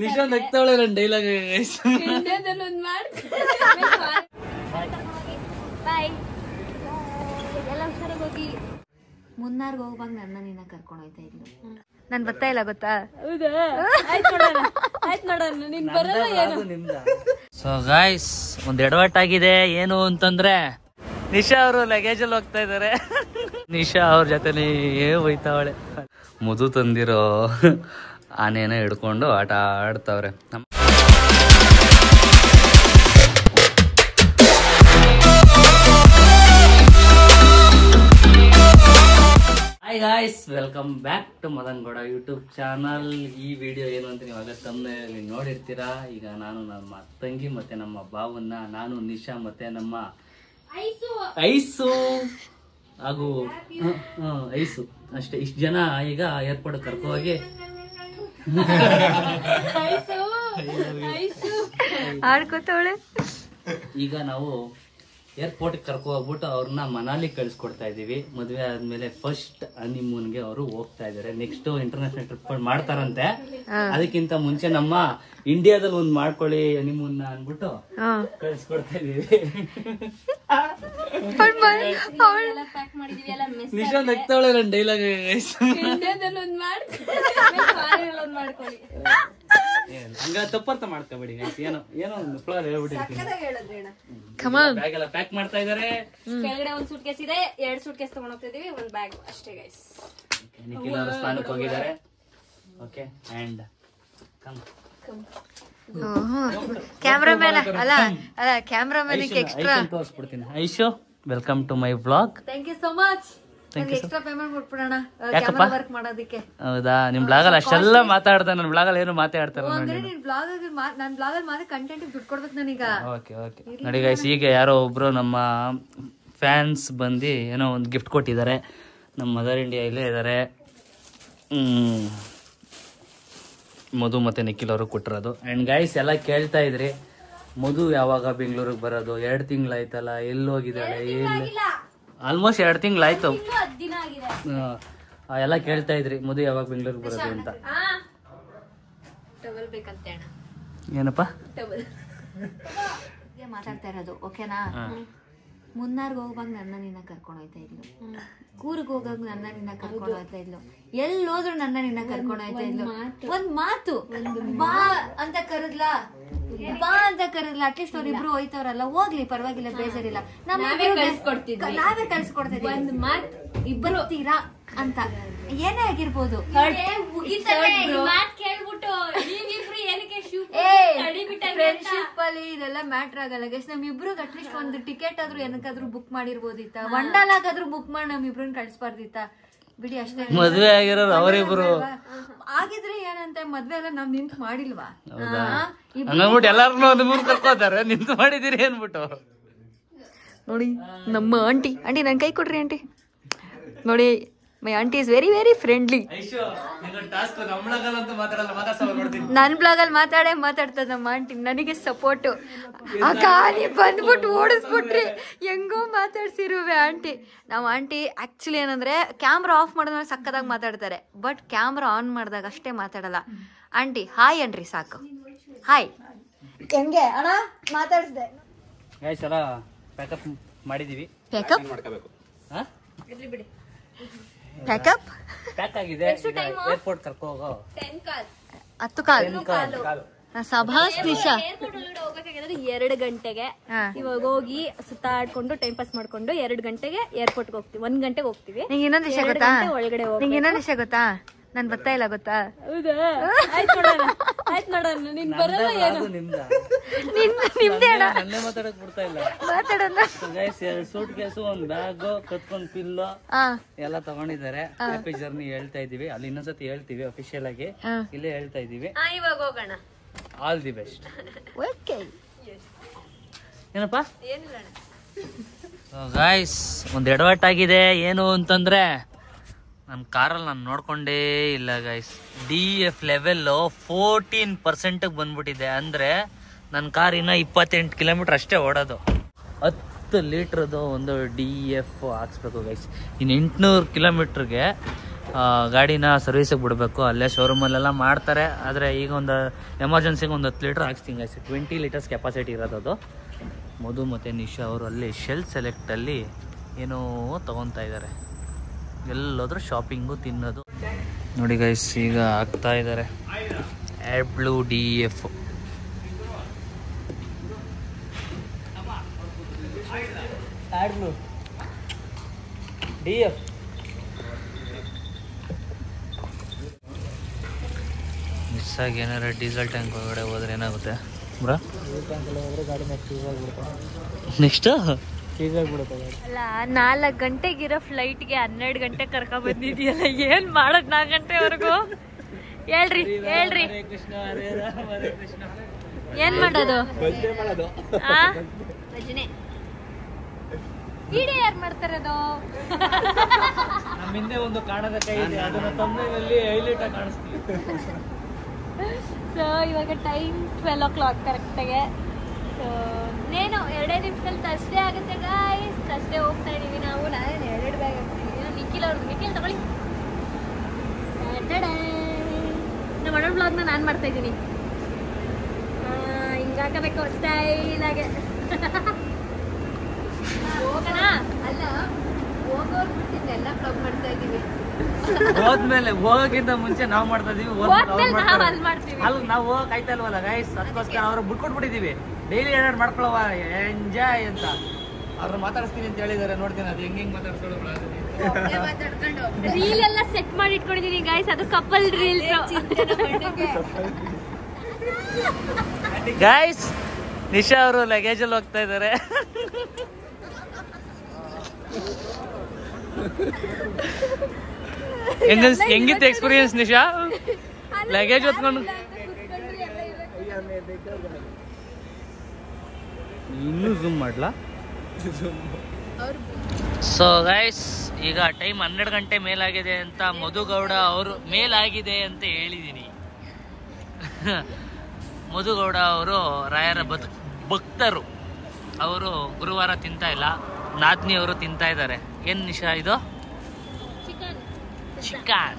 ನಿಶಾ ನಗ್ತಾವಳೆ ನನ್ನ ಡೈಲಾಗ್. ಬಾಯ್. ಎಲ್ಲ ಹುಷಾರಾಗಿ ಹೋಗಿ. ಮುನ್ನಾರ್ಗೆ ಹೋಗುವಾಗ ನನ್ನ ನಿನ್ನ ಕರ್ಕೊಂಡು ಹೋಯ್ತಾ ಇದ್ಲು. ನಾನ್ ಬರ್ತಾ ಇಲ್ಲ ಗೊತ್ತಾ? ಸೊ ಗಾಯ್ಸ್, ಒಂದ್ ಎಡವಟ್ಟಾಗಿದೆ. ಏನು ಅಂತಂದ್ರೆ ನಿಶಾ ಅವರು ಲಗೇಜ್ ಅಲ್ಲಿ ಹೋಗ್ತಾ ಇದಾರೆ. ನಿಶಾ ಅವ್ರ ಜೊತೆನೇ ಹೋಯ್ತಾವಳೆ. ಮುದು ತಂದಿರೋ ಆನೆನ ಹಿಡ್ಕೊಂಡು ಆಟ ಆಡ್ತಾವ್ರೆ. Hi guys, welcome back to Madan Gowda YouTube channel. ಈ ವಿಡಿಯೋ ಏನು ಅಂತ ನೀವು ಆಗಲೇ ತಮ್ಮನೇಲಿ ನೋಡಿರ್ತೀರಾ. ಈಗ ನಾನು ನಮ್ಮ ತಂಗಿ ಮತ್ತೆ ನಮ್ಮ ಬಾವನ್ನ, ನಾನು ನಿಶಾ ಮತ್ತೆ ನಮ್ಮ ಐಸು ಹಾಗೂ ಐಸು ಅಷ್ಟೇ, ಇಷ್ಟು ಜನ ಈಗ ಏರ್ಪೋರ್ಟ್ ಕರ್ಕೊ ಹೋಗಿ ಆಡ್ಕೋತಾವಳೆ. ಈಗ ನಾವು ಏರ್ಪೋರ್ಟ್ ಕರ್ಕೊ ಹೋಗ್ಬಿಟ್ಟು ಅವ್ರನ್ನ ಮನಾಲಿ ಕಳ್ಸಿಕೊಡ್ತಾ ಇದೀವಿ. ಮದ್ವೆ ಆದ್ಮೇಲೆ ಫಸ್ಟ್ ಹನಿಮೂನ್ಗೆ ಅವರು ಹೋಗ್ತಾ ಇದಾರೆ. ನೆಕ್ಸ್ಟ್ ಇಂಟರ್ನ್ಯಾಷನಲ್ ಟ್ರಿಪ್ ಮಾಡ್ತಾರಂತೆ. ಅದಕ್ಕಿಂತ ಮುಂಚೆ ನಮ್ಮ ಇಂಡಿಯಾದಲ್ಲಿ ಒಂದ್ ಮಾಡ್ಕೊಳ್ಳಿ ಹನಿಮೂನ್ ಅನ್ಬಿಟ್ಟು ಕಳ್ಸಿಕೊಡ್ತಾ ಇದೀವಿ. ನಿಶಾ ನಗ್ತಾವಳೆ ನನ್ನ ಡೈಲಾಗ್. ಹಂಗ ತಪ್ಪರ್ಥ ಮಾಡ್ಕೋಬೇಡಿ, ಏನೋ ಏನೋ ಒಂದು ಫ್ಲೋರ್ ಹೇಳ್ಬಿಟ್ಟಿರ್ತೀನಿ. ಬ್ಯಾಗ್ ಎಲ್ಲ ಪ್ಯಾಕ್ ಮಾಡ್ತಾ ಇದಾರೆ. ಕೆಳಗಡೆ ಒಂದ್ ಸೂಟ್ ಕೇಸ್ ಇದೆ, 2 ಸೂಟ್ ಕೇಸ್ ತಗೊಂಡ್ ಹೋಗ್ತಾ ಇದೀವಿ, ಒಂದ್ ಬ್ಯಾಗ್ ಅಷ್ಟೇ ಗೈಸ್. ನಿಖಿಲ್ ಅವರು ಸ್ನಾನಕ್ಕೆ ಹೋಗಿದ್ದಾರೆ. ಓಕೆ, ಅಂಡ್ ಕ್ಯಾಮ್ರಾಮನ್ ಅಲ್ಲ ಕ್ಯಾಮ್ರಾಮನ್ ಎಕ್ಸ್ಟ್ರಾ ತೋರಿಸ್ಬಿಡ್ತೀನಿ. Aishu, welcome to my vlog. Thank you so much. Extra payment ಕೊಟ್ಬಿಡೋಣ ಕ್ಯಾಮರಾ ವರ್ಕ್ ಮಾಡೋದಕ್ಕೆ. ಹೌದಾ? ನಿಮ್ ಬ್ಲಾಗ್ ಅಲ್ಲಿ ಅಷ್ಟೆಲ್ಲ ಮಾತಾಡ್ತಾರೆ, ನನ್ನ ಬ್ಲಾಗ್ ಅಲ್ಲಿ ಏನು ಮಾತಾಡ್ತಾರೆ. ನನ್ ಬ್ಲಾಗ್ ಅಲ್ಲಿ ಮಾತ್ರ ಕಂಟೆಂಟ್ ದುಡ್ಡು ಕೊಡ್ಬೇಕು ನನೀಗ. ಓಕೆ ಓಕೆ ನೋಡಿ ಗೈಸ್, ಈಗ ಯಾರೋ ಒಬ್ರು ನಮ್ಮ ಫ್ಯಾನ್ಸ್ ಬಂದು ಏನೋ ಒಂದು ಗಿಫ್ಟ್ ಕೊಟ್ಟಿದ್ದಾರೆ. ನಮ್ಮ ಮದರ್ ಇಂಡಿಯಾ ಇಲ್ಲೇ ಇದ್ದಾರೆ. ಮಧು ಮತ್ತೆ ನಿಖಿಲ್ ಅವರು ಕೊಟ್ಟಿರೋದು. ಅಂಡ್ ಗೈಸ್, ಎಲ್ಲ ಕೇಳ್ತಾ ಇದ್ರಿ ಮಧು ಯಾವಾಗ ಬೆಂಗಳೂರಿಗೆ ಬರೋದು, 2 ತಿಂಗಳಾಯ್ತಲ್ಲ, ಎಲ್ಲೋಗಿದ್ದಾಳೆ, ಆಲ್ಮೋಸ್ಟ್ 2 ತಿಂಗಳಾಯ್ತು. ಎಲ್ಲ ಕೇಳ್ತಾ ಇದ್ರಿ ಮಧು ಯಾವಾಗ ಬೆಂಗಳೂರಿಗೆ ಬರೋದು ಅಂತ. ಏನಪ್ಪ ಮಾತಾಡ್ತಾ ಇರೋದು ಓಕೆನಾ? ಮುನ್ನಾರ್ಗೆ ಹೋಗುವಾಗ ನನ್ನ ನಿನ್ನ ಕರ್ಕೊಂಡು ಹೋಯ್ತಾ ಇದ್ಲು. ಕೂರ್ಗ್ ಹೋಗಾಗ ನನ್ನ ನಿನ್ನ ಕರ್ಕೊಂಡು ಹೋಯ್ತಾ ಇದ್ಲು. ಎಲ್ಲೋದ್ರು ನನ್ನ ನಿನ್ನ ಕರ್ಕೊಂಡು ಹೋಯ್ತಾ ಇದ್ಲು. ಒಂದ್ ಮಾತು ಬಾ ಅಂತ ಕರೆದ್ಲಾ, ಬಾ ಅಂತ ಕರೆದ್ಲ. ಅಟ್ಲೀಸ್ಟ್ ಅವ್ರಿಬ್ರು ಹೋಯ್ತವ್ರಲ್ಲ, ಹೋಗ್ಲಿ ಪರವಾಗಿಲ್ಲ, ಬೇಜಾರಿಲ್ಲ. ನಾವೇ ಕಳ್ಸಿಕೊಡ್ತಿದ್ವಿ. ಒಂದ್ ಮಾತ್ ಇಬ್ಬರು ತೀರಾ ಅಂತ ಏನೇ ಆಗಿರ್ಬೋದು. ಫ್ರೆಂಡ್ಶಿಪ್ ಅಲ್ಲಿ ಇದೆಲ್ಲ ಮ್ಯಾಟ್ರ್ ಆಗಲ್ಲ ಗೈಸ್. ನಮ್ಮಿಬ್ರಿಗೆ ಅಟ್ಲೀಸ್ಟ್ ಒಂದು ಟಿಕೆಟ್ ಆದ್ರೂ ಏನಕ್ಕಾದ್ರೂ ಬುಕ್ ಮಾಡಿರ್ಬೋದಿತ್ತ, ವಂಡಾಲಾಗಾದ್ರೂ ಬುಕ್ ಮಾಡಿ ನಮ್ಮಿಬ್ರನ್ನ ಕಳ್ಸ್ಬಾರ್ದಿತ್ತ. ಬಿಡಿ ಅಷ್ಟೇ. ಮದ್ವೆ ಆಗಿರೋರು ಅವರಿಬ್ರು ಆಗಿದ್ರೆ ಏನಂತ, ಮದ್ವೆ ಎಲ್ಲ ನಾವ್ ನಿಂತು ಮಾಡಿಲ್ವಾ? ಹಂಗನ್ಬಿಟ್ಟು ಎಲ್ಲಾರನ್ನೂ ಒಂದು ಮೂರು ಕರ್ಕೋತಾರೆ, ನಿಂತು ಮಾಡಿದಿರಿ ಅನ್ಬಿಟ್ಟು. ನೋಡಿ ನಮ್ಮ ಆಂಟಿ ನನ್ ಕೈ ಕೊಡ್ರಿ ಆಂಟಿ. ನೋಡಿ my aunty is very very friendly. ನನ್ ಬ್ಲಾಗ್ ಅಲ್ಲಿ ಮಾತಾಡ್ತದ ನಮ್ಮ ಆಂಟಿ, ನನಗೆ ಸಪೋರ್ಟ್. ಅಕ್ಕ ನೀ ಬಂದ್ಬಿಟ್ಟು ಓಡಿಸ್ಬಿಟ್ರಿ, ಹೆಂಗೋ ಮಾತಾಡ್ಸಿರುವೆ ಆಂಟಿ. ನಾವು ಆಂಟಿ ಆಕ್ಚುಲಿ ಏನಂದ್ರೆ ಕ್ಯಾಮ್ರಾ ಆಫ್ ಮಾಡಿದ್ಮೇಲೆ ಸಕ್ಕದಾಗಿ ಮಾತಾಡ್ತಾರೆ, ಬಟ್ ಕ್ಯಾಮ್ರಾ ಆನ್ ಮಾಡಿದಾಗ ಅಷ್ಟೇ ಮಾತಾಡಲ್ಲ. ಆಂಟಿ ಹಾಯ್ ಅನ್ರಿ ಸಾಕು. ಹಾಯ್ ಹೆಂಗೆ ಅಣ್ಣ ಮಾತಾಡ್ಸ್ದೆ. ಪ್ಯಾಕಪ್ ಮಾಡಿದೀವಿ. ಪ್ಯಾಕಪ್ ಬಿಡಿ, ಪ್ಯಾಕಪ್ ಪ್ಯಾಕ್ ಆಗಿದೆ. ಏರ್ಪೋರ್ಟ್ ಕರ್ಕೊ ಹೋಗೋ 10 ಕಾಲು. ಸಭಾಸ್ ನಿಶಾ 2 ಗಂಟೆಗೆ ಇವಾಗ ಹೋಗಿ ಸುತ್ತಾಡ್ಕೊಂಡು ಟೈಮ್ ಪಾಸ್ ಮಾಡ್ಕೊಂಡು 2 ಗಂಟೆಗೆ ಏರ್ಪೋರ್ಟ್ಗೆ ಹೋಗ್ತೀವಿ. 1 ಗಂಟೆಗೆ ಹೋಗ್ತೀವಿ. ನಿಂಗೆ ಇನ್ನೊಂದು ವಿಷಯ ಗೊತ್ತಾ? ಒಳಗಡೆ ನಿಂಗೆ ಇನ್ನೊಂದು ವಿಷಯ ಗೊತ್ತಾ? ನಾನ್ ಬರ್ತಾ ಇಲ್ಲ ಗೊತ್ತಾ? ಸೂಟ್ ಕೇಸು, ಒಂದ್ ಬ್ಯಾಗ್, ಕತ್ಕೊಂಡ್ ಪಿಲ್ಲು ಎಲ್ಲ ತಗೊಂಡಿದ್ದಾರೆ. ಹ್ಯಾಪಿ ಜರ್ನಿ ಹೇಳ್ತಾ ಇದೀವಿ. ಅಲ್ಲಿ ಇನ್ನೊಂದ್ಸತಿ ಹೇಳ್ತೀವಿ ಅಫಿಷಿಯಲ್ ಆಗಿ, ಇಲ್ಲೇ ಹೇಳ್ತಾ ಇದೀವಿ. ಇವಾಗ ಹೋಗೋಣ. All the best. ಏನಪ್ಪಾ ಗಾಯ್ಸ್, ಒಂದ್ ಎಡವಟ್ಟಾಗಿದೆ. ಏನು ಅಂತಂದ್ರೆ ನನ್ನ ಕಾರಲ್ಲಿ ನಾನು ನೋಡ್ಕೊಂಡೇ ಇಲ್ಲ ಗೈಸ್. DF ಲೆವೆಲ್ 14% ಬಂದ್ಬಿಟ್ಟಿದೆ. ಅಂದ್ರೆ ನನ್ನ ಕಾರ್ ಇನ್ನ 28 ಕಿಲೋಮೀಟರ್ ಅಷ್ಟೇ ಓಡೋದು. 10 ಲೀಟ್ರದ್ದು ಒಂದು DF ಹಾಕ್ಸ್ಬೇಕು ಗೈಸ್. ಇನ್ನು 800 ಕಿಲೋಮೀಟರ್ಗೆ ಗಾಡಿನ ಸರ್ವಿಸಿಗೆ ಬಿಡಬೇಕು. ಅಲ್ಲೇ ಶೋರೂಮಲ್ಲೆಲ್ಲ ಮಾಡ್ತಾರೆ. ಆದರೆ ಈಗ ಒಂದು ಎಮರ್ಜೆನ್ಸಿಗೆ ಒಂದು 10 ಲೀಟ್ರ್ ಹಾಕ್ಸ್ತೀನಿ ಗೈಸ್. 20 ಲೀಟರ್ಸ್ ಕೆಪಾಸಿಟಿ ಇರೋದು. ಮಧು ಮತ್ತು ನಿಶಾ ಅವರು ಅಲ್ಲಿ ಶೆಲ್ ಸೆಲೆಕ್ಟಲ್ಲಿ ಏನೋ ತೊಗೊತಾ ಇದ್ದಾರೆ. ಎಲ್ಲೋದ್ರೂ ಶಾಪಿಂಗು ತಿನ್ನೋದು ನೋಡಿ ಗೈಸ್. ಈಗ ಹಾಕ್ತಾ ಇದ್ದಾರೆ AdBlue DEF. ಮಿಸ್ ಆಗಿ ಏನಾರ ಡೀಸೆಲ್ ಟ್ಯಾಂಕ್ ಒಳಗಡೆ ಹೋದ್ರೆ ಏನಾಗುತ್ತೆ ಬ್ರಾ? ನೆಕ್ಸ್ಟ್ ಅಲ್ಲ 4 ಗಂಟೆಗಿರೋ ಫ್ಲೈಟ್ಗೆ 12 ಗಂಟೆ ಕರ್ಕೊಂಡ್ ಬಂದಿದ್ಯಲ್ಲ, ಏನ್ ಮಾಡೋದ್ 4 ಗಂಟೆವರೆಗೂ? ಹೇಳ್ರಿ ಏನ್ ಮಾಡೋದು? ಭಜನೆ ವಿಡಿಯೋ ಯಾರು ಮಾಡ್ತಾರದು? ನಮ್ಮ ಹಿಂದೆ ಒಂದು ಕಾಣದ ಕೈ ಇದೆ, ಅದನ್ನ ತಮ್ಮನಲ್ಲಿ ಹೈಲೈಟ್ ಆಗಿ ಕಾಣಿಸ್ತೀವಿ. ಸೊ ಇವಾಗ ಟೈಮ್ 12 o'clock ಕರೆಕ್ಟಾಗೆ. ಸೊ ನೇನು 2 ನಿಮಿಷದಲ್ಲಿ ತರ್ಸ್ಡೇ ಆಗುತ್ತೆ ಗಾಯ್ಸ್. ತರ್ಸ್ಡೇ ಹೋಗ್ತಾ ಇದೀವಿ ನಾವು. ನಾನು 2 ಬ್ಯಾಗ್ ಹಾಕ್ತೀನಿ. ನಿಖಿಲ್ ತಗೊಳ್ಳಿ. ನಮ್ಮ ಅಣ್ಣ ಬ್ಲಾಗ್ನ ನಾನು ಮಾಡ್ತಾ ಇದ್ದೀನಿ. ಹಿಂಗೆ ಹಾಕಬೇಕು ಸ್ಟೈಲಾಗೆ. ಹೋಗೋಣ ಅಲ್ಲ, ಹೋಗೋರ್ ಬಿಟ್ಟಿದ್ದು ಎಲ್ಲ ಬ್ಲಾಗ್ ಮಾಡ್ತಾ ಇದೀವಿ. ಹೋದ್ಮೇಲೆ ಹೋಗೋಕ್ಕಿಂತ ಮುಂಚೆ ನಾವು ಮಾಡ್ತಾ ಇದೀವಿ. ಮಾಡ್ತೀವಿ. ನಾವು ಕಾಯ್ತಾ ಇಲ್ವಲ್ಲ ಗೈಸ್, ಅದಕ್ಕೋಸ್ಕರ ಅವ್ರು ಬಿಟ್ಕೊಟ್ಬಿಟ್ಟಿದೀವಿ. ಡೈಲಿ ಏನಾದ್ರು ಮಾಡ್ಕೊಳವ ಎಂಜಾಯ್ ಅಂತ. ಅವ್ರನ್ನ ಮಾತಾಡಿಸ್ತೀನಿ ಅಂತ ಹೇಳಿದಾರೆ. ನೋಡ್ತೀನಿ ಅದು ಹೆಂಗ್ ಮಾತಾಡ್ಸ್ಕೊಳ್ಳೋ. ರೀಲ್ ಎಲ್ಲ ಸೆಟ್ ಮಾಡಿ ಇಟ್ಕೊಂಡಿದೀನಿ ಗೈಸ್. ಅದು ಕಪಲ್ ರೀಲ್ಸ್ ಗೈಸ್. ನಿಶಾ ಅವರು ಲಗೇಜ್ ಅಲ್ಲಿ ಹೋಗ್ತಾ ಇದಾರೆ. ಹೆಂಗಿತ್ತು ಎಕ್ಸ್ಪೀರಿಯನ್ಸ್ ನಿಶಾ? ಲಗೇಜ್ ಹೊತ್ಕೊಂಡು ಇನ್ನೂ ಝೂಮ್ ಮಾಡ್ಲಾ? ಸೊ ಗೈಸ್, ಈಗ ಟೈಮ್ 12 ಗಂಟೆ ಮೇಲಾಗಿದೆ ಅಂತ ಮಧುಗೌಡ ಅವರು ಮೇಲಾಗಿದೆ ಅಂತ ಹೇಳಿದ್ದೀನಿ. ಮಧುಗೌಡ ಅವರು ರಾಯರ ಭಕ್ತರು. ಅವರು ಗುರುವಾರ ತಿಂತಾ ಇಲ್ಲ. ನಾದ್ನಿ ಅವರು ತಿಂತಾ ಇದ್ದಾರೆ. ಏನ್ ನಿಶಾ ಇದು? ಚಿಕನ್.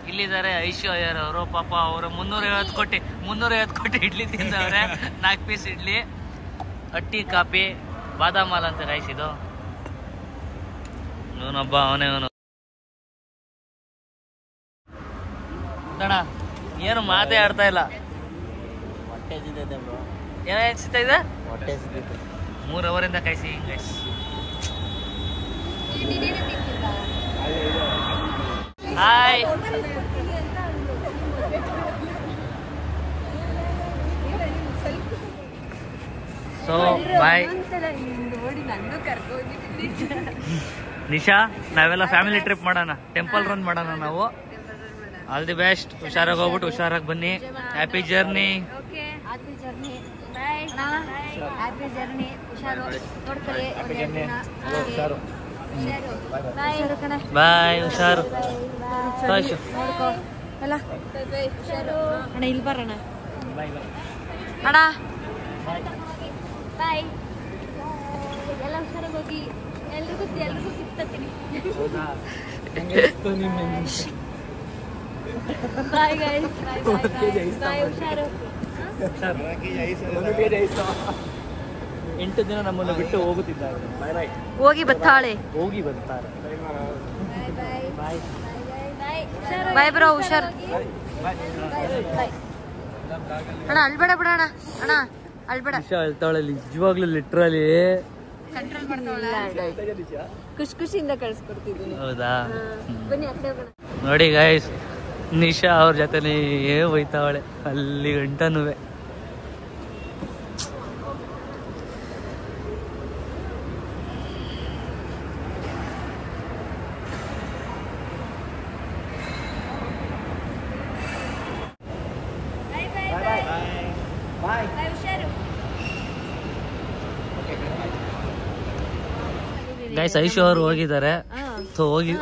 ಇಲ್ಲಿದ್ದಾರೆ ಐಶ್ವರ್ಯರ್ ಅವರು. ಪಾಪ ಅವರು 350 ಕೋಟಿ ಇಡ್ಲಿ ತಿಂದವ್ರೆ. 4 ಪೀಸ್ ಇಡ್ಲಿ, ಅಟ್ಟಿ ಕಾಫಿ, ಬಾದಾಮ್ ಹಾಲ್ ಅಂತ ಕಾಯಿಸಿದ್ದು. ಇವನೊಬ್ಬ ಅವನೇ ಅಣ್ಣ, ಏನು ಮಾತೇ ಆಡ್ತಾ ಇಲ್ಲ. ಏನ್ ಸಿಗ್ತಾ ಇದೆ? 3 ಅವರಿಂದ ಕಾಯಿಸಿ guys. Hi. So bye Nisha. ನಾವೆಲ್ಲ ಫ್ಯಾಮಿಲಿ ಟ್ರಿಪ್ ಮಾಡೋಣ, ಟೆಂಪಲ್ ರನ್ ಮಾಡೋಣ ನಾವು. All the best. ಹುಷಾರಾಗಿ ಹೋಗ್ಬಿಟ್ಟು ಹುಷಾರಾಗಿ ಬನ್ನಿ. Happy journey. ಬಾಯ್. ಹುಷಾರು. ಅಣ್ಣ ಇಲ್ಲಿ ಬರೋಣ ಅಣ್ಣ. ಬಾಯ್. ಎಲ್ಲ ಹುಷಾರಾಗಿ ಹೋಗಿ. ಎಲ್ರಿಗೂ ಸಿಗ್ತೀನಿ. Bye guys. ಬಾಯ್. ಹುಷಾರು. 8 ದಿನ ನಮ್ಮನ್ನು ಬಿಟ್ಟು ಹೋಗುತ್ತಿದ್ದಾರೆ. ಹೋಗಿ ಬರ್ತಾಳೆ. Bye bro. ಹುಷಾರು ಅಣ್ಣ. ಅಳ್ಬೇಡ ಬಿಡೋಣ ಅಣ್ಣ, ಅಳ್ಬೇಡ. ಅಳ್ತಾಳೆ ನಿಜವಾಗ್ಲೂ, ಲಿಟ್ರಲಿ. ಖುಷಿಯಿಂದ ಕಳ್ಸ್ಕೊಡ್ತಿದ್ದೀನಿ. ಹೌದಾ? ಬನ್ನಿ ಆ ಕಡೆ ಹೋಗೋಣ. ನೋಡಿ ಗೈಸ್, ನಿಶಾ ಅವ್ರ ಜೊತೆನೇ ಹೋಯ್ತಾವಳೆ ಅಲ್ಲಿ ಗಂಟನುವೆ. ಗೈಸ್, ಐಶು ಅವರು ಹೋಗಿದ್ದಾರೆ.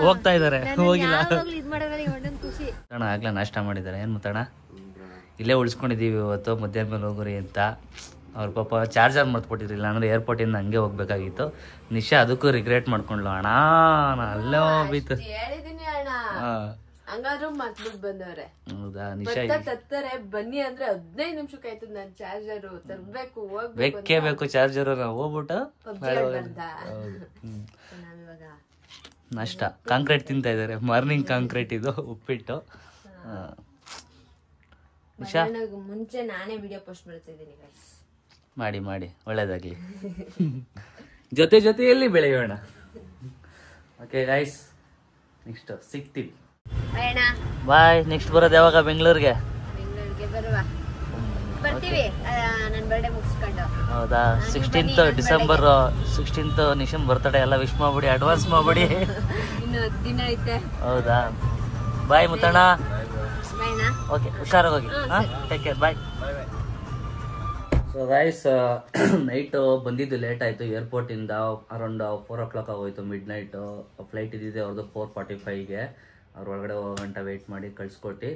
ಹೋಗ್ತಾ ಇದಾರೆ. ಹೋಗಿಲ್ಲ ಅಣ್ಣ. ಆಗ್ಲೇ ನಾಷ್ಟ ಮಾಡಿದ್ದಾರೆ. ಏನ್ ಮುತ್ತಣ್ಣ? ಇಲ್ಲೇ ಉಳಿಸ್ಕೊಂಡಿದೀವಿ ಇವತ್ತು. ಮಧ್ಯಾಹ್ನ ಮೇಲೆ ಹೋಗ್ರಿ ಅಂತ. ಅವ್ರ ಪಾಪ ಚಾರ್ಜರ್ ಮರ್ತ್ಬಿಟ್ಟಿರಲಿಲ್ಲ, ಅಂದ್ರೆ ಏರ್ಪೋರ್ಟಿಂದ ಹಂಗೆ ಹೋಗ್ಬೇಕಾಗಿತ್ತು. ನಿಶಾ ಅದಕ್ಕೂ ರಿಗ್ರೆಟ್ ಮಾಡ್ಕೊಂಡ್ಲು. ಅಣ್ಣ ಅಲ್ಲೇ ಹೋಗ್ಬಿತ್ತು. ಹಂಗಾದ್ರೂ ಮತ್ಬಿಟ್ಟು ಬಂದವ್ರೆ. ಹೌದಾ ನಿಶಾ ತತ್ತಾರೆ ಬನ್ನಿ ಅಂದ್ರೆ 15 ನಿಮಿಷಕ್ಕೆ ಆಯ್ತದ ನನ್ ಚಾರ್ಜರ್ ತರ್ಬೇಕು ಬೇಕೇ ಬೇಕು ಚಾರ್ಜರ್. ನಾವು ಹೋಗ್ಬಿಟ್ಟು ನಾಷ್ಟ ಕಾಂಕ್ರೀಟ್ ತಿಂತಾ ಇದಾರೆ. ಮಾರ್ನಿಂಗ್ ಕಾಂಕ್ರೀಟ್ ಇದು ಉಪ್ಪಿಟ್ಟು. ನಿಶಾ ಮುಂಚೆ ನಾನೇ ವಿಡಿಯೋ ಪೋಸ್ಟ್ ಮಾಡ್ತಿದ್ದೀನಿ ಗೈಸ್. ಮಾಡಿ ಒಳ್ಳೇದಾಗ್ಲಿ. ಜೊತೆಯಲ್ಲಿ ಬೆಳೆಯೋಣ. ಓಕೆ ಗೈಸ್, ನೆಕ್ಸ್ಟ್ ಸಿಗ್ತೀವಿ. ಬಾಯ್. ನೆಕ್ಸ್ಟ್ ಬರೋದು ಯಾವಾಗ? ಬೆಂಗಳೂರಿಗೆ ಬರುವ ಬರ್ತೀವಿ. ನನ್ನ ಬರ್ಡೇ ಮುಗಿಸ್ಕೊಂಡು. ಹೌದಾ? 16th ಡಿಸೆಂಬರ್ 16th ನಿಶನ್ ಬರ್ತಡೇ. ಎಲ್ಲ ವಿಶ್ ಮಾಡ್ಬಿಡಿ, ಅಡ್ವಾನ್ಸ್ ಮಾಡ್ಬಿಡಿ. ಇನ್ನು 10 ದಿನ ಐತೆ. ಹೌದಾ? ಬಾಯ್ ಮುತ್ತಣ್ಣ. ಓಕೆ, ಹುಷಾರಾಗಿ ಹೋಗಿ. Take care. Bye. So guys, night ಬಂದಿದ್ದು ಲೇಟ್ ಆಯಿತು. ಏರ್ಪೋರ್ಟಿಂದ ಅರೌಂಡ್ 4 o'clock ಆಗೋಯ್ತು. ಮಿಡ್ ನೈಟ್ ಫ್ಲೈಟ್ ಇದ್ದಿದೆ ಅವ್ರದ್ದು 4:45ಗೆ. ಅವ್ರ ಒಳಗಡೆ ಹೋಗಂಟ ವೆಯ್ಟ್ ಮಾಡಿ ಕಳ್ಸ್ಕೊಟ್ಟು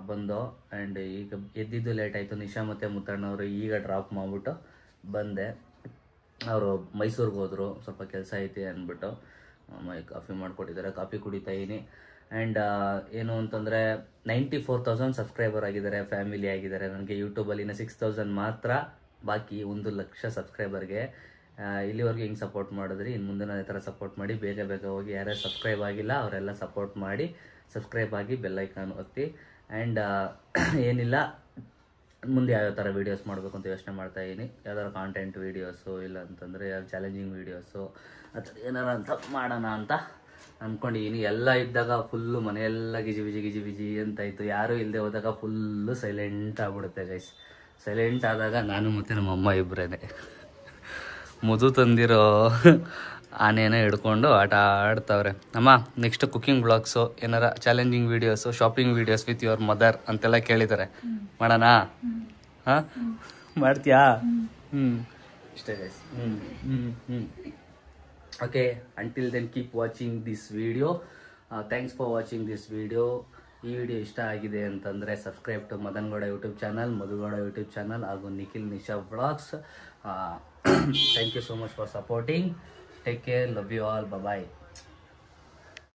ಬಂದು. ಆ್ಯಂಡ್ ಈಗ ಎದ್ದಿದ್ದು ಲೇಟ್ ಆಯಿತು. ನಿಶಾ ಮತ್ತು ಮುತ್ತಣ್ಣವರು ಈಗ ಡ್ರಾಪ್ ಮಾಡಿಬಿಟ್ಟು ಬಂದೆ. ಅವರು ಮೈಸೂರಿಗೆ ಹೋದರು, ಸ್ವಲ್ಪ ಕೆಲಸ ಐತಿ ಅಂದ್ಬಿಟ್ಟು. ಕಾಫಿ ಮಾಡಿಕೊಟ್ಟಿದ್ದಾರೆ, ಕಾಫಿ ಕುಡಿತಾ ಇದ್ದೀನಿ. ಆ್ಯಂಡ್ ಏನು ಅಂತಂದರೆ 94,000 ಸಬ್ಸ್ಕ್ರೈಬರ್ ಆಗಿದ್ದಾರೆ, ಫ್ಯಾಮಿಲಿ ಆಗಿದ್ದಾರೆ. ನನಗೆ ಯೂಟ್ಯೂಬಲ್ಲಿ 6,000 ಮಾತ್ರ ಬಾಕಿ 1 ಲಕ್ಷ ಸಬ್ಸ್ಕ್ರೈಬರ್ಗೆ. ಇಲ್ಲಿವರೆಗೂ ಹಿಂಗೆ ಸಪೋರ್ಟ್ ಮಾಡಿದ್ರಿ, ಇನ್ನು ಮುಂದೆ ಅದೇ ಥರ ಸಪೋರ್ಟ್ ಮಾಡಿ. ಬೇಗ ಹೋಗಿ ಯಾರ್ಯಾರು ಸಬ್ಸ್ಕ್ರೈಬ್ ಆಗಿಲ್ಲ ಅವರೆಲ್ಲ ಸಪೋರ್ಟ್ ಮಾಡಿ, ಸಬ್ಸ್ಕ್ರೈಬ್ ಆಗಿ ಬೆಲ್ಲೈಕಾನ್ ಒತ್ತಿ. ಆ್ಯಂಡ್ ಏನಿಲ್ಲ, ಮುಂದೆ ಯಾವ್ಯಾವ ಥರ ವೀಡಿಯೋಸ್ ಮಾಡಬೇಕು ಅಂತ ಯೋಚನೆ ಮಾಡ್ತಾ ಇದ್ದೀನಿ. ಯಾವ್ದಾದ್ರು ಕಾಂಟೆಂಟ್ ವೀಡಿಯೋಸು, ಇಲ್ಲ ಅಂತಂದರೆ ಯಾವ ಚಾಲೆಂಜಿಂಗ್ ವೀಡಿಯೋಸು ಅಥವಾ ಏನಾರ ಅಂತ ಮಾಡೋಣ ಅಂತ ಅಂದ್ಕೊಂಡಿದ್ದೀನಿ. ಎಲ್ಲ ಇದ್ದಾಗ ಫುಲ್ಲು ಮನೆಯೆಲ್ಲ ಗಿಜಿ ಅಂತ ಇತ್ತು. ಯಾರೂ ಇಲ್ಲದೆ ಹೋದಾಗ ಫುಲ್ಲು ಸೈಲೆಂಟ್ ಆಗ್ಬಿಡುತ್ತೆ ಗೈಸ್. ಸೈಲೆಂಟ್ ಆದಾಗ ನಾನು ಮತ್ತು ನಮ್ಮ ಅಮ್ಮ ಇಬ್ಬರೇ ಮುದು ತಂದಿರೋ ಆನೆನ ಹಿಡ್ಕೊಂಡು ಆಟ ಆಡ್ತಾವ್ರೆ. ಅಮ್ಮ, ನೆಕ್ಸ್ಟ್ ಕುಕಿಂಗ್ ಬ್ಲಾಗ್ಸು, ಏನಾರ challenging videos, shopping videos with your mother ಅಂತೆಲ್ಲ ಕೇಳಿದ್ದಾರೆ. ಮಾಡೋಣ? ಹಾಂ, ಮಾಡ್ತೀಯಾ? ಇಷ್ಟೇ guys. Okay, until then keep watching this video. Thanks for watching this video. ಈ ವಿಡಿಯೋ ಇಷ್ಟ ಆಗಿದೆ ಅಂತಂದರೆ subscribe to Madan Gowda YouTube channel, Madhu Gowda YouTube channel ಹಾಗೂ Nikhil Nisha vlogs. Thank you so much for supporting. Take care. Love you all. Bye bye.